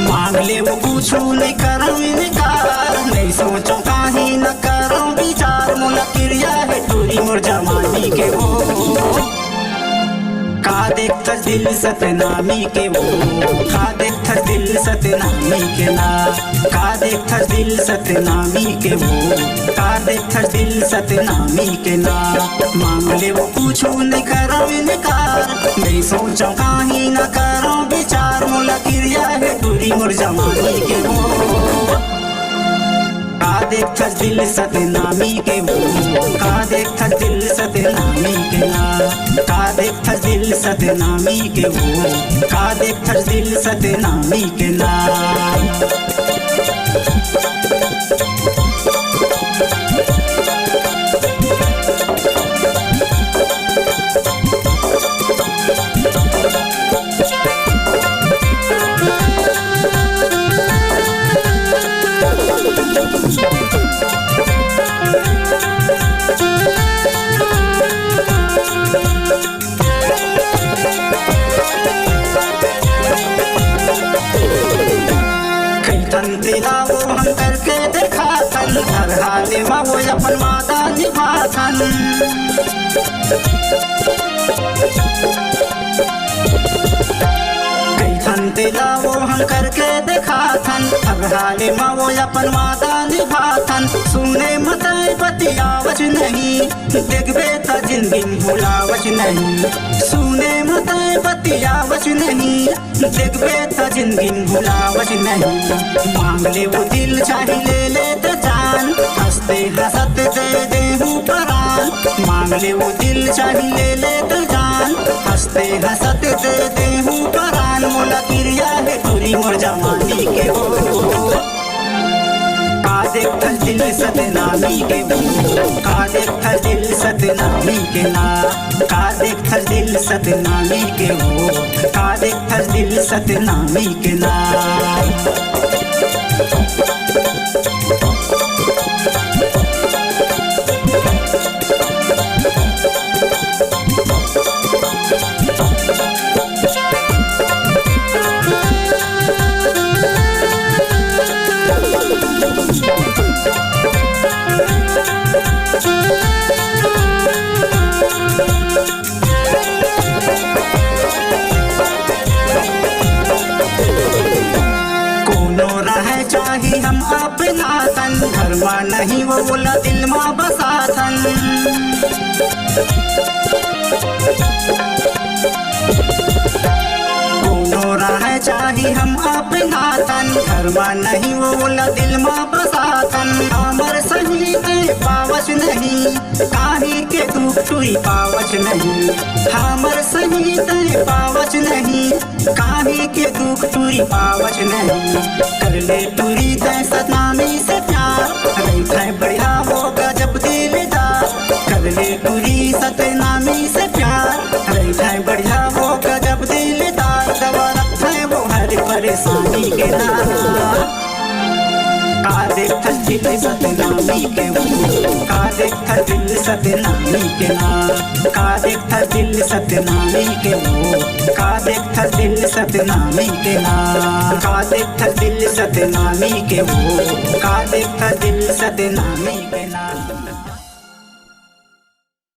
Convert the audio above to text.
मांग ले वो पूछू नहीं करूँ इनकार, नहीं सोचो काहे न करूँ विचार। मोला क्रिया है टूरी मोर जवानी के वो, का देखता दिल सतनामी के वो, का देखता दिल सतनामी के ना, का देखता दिल सतनामी के वो, का देखता दिल सतनामी के ना। मांग ले वो पूछू नहीं करूँ इनकार, नहीं सोचो काहे न करूँ विचार। मोला क्रिया है टूरी मोर जवानी के वो, का देखता दिल सतनामी के वो, का देखता दिल सतनामी के ना, का देखता दिल सतनामी के वो, का देखता दिल सतनामी के ना। तेरा वो हम करके देखा थन, हर हाल में वो अपन माता निभा थन। तेरा वो हम करके देखा थन, हर हाल में वो अपन माता निभा थन। सुने मत बतियावच नहीं, देखबे त जिंदगी भुलावच नहीं। सुने मत बतियावच नहीं, देखबे त जिंदगी भुलावच नहीं। मांग ले वो दिल चाहे ले ले त जान, हंसते हंसत दे देहूं परान। मांग ले वो दिल चाहे ले ले त जान, हंसते हंसत दे देहूं परान। मोला क्रिया है टूरी मोर जवानी के वो, का देखता दिल सतनामी के वो, का देखता दिल सतनामी के ना, का देखता दिल सतनामी के वो, का देखता दिल सतनामी के ना। चाहे हम अपना तन, घर में नहीं वो बोला दिल में बसा थन। कोनो रहे चाहे हम अपना तन, घर में नहीं वो बोला दिल में बसा थन। हमर सही के पावच नहीं, काहे के दुख टूरी पावच नहीं। हमर सही के पावच नहीं, काहे के दुख टूरी पावच नहीं। कर ले टूरी तय सतनामी से प्यार, रही बढ़िया होगा जब दिलदार। कर ले टूरी सतनामी से प्यार, रही बढ़िया होगा जब दिलदार। दवा रखे वो हर परेशानी के नाम, का देखता दिल सतनामी के वो, का देखता दिल सतनामी के ना, का देखता दिल सतनामी के वो, का देखता दिल सतनामी के ना, का देखता दिल सतनामी के वो, का देखता दिल सतनामी के ना।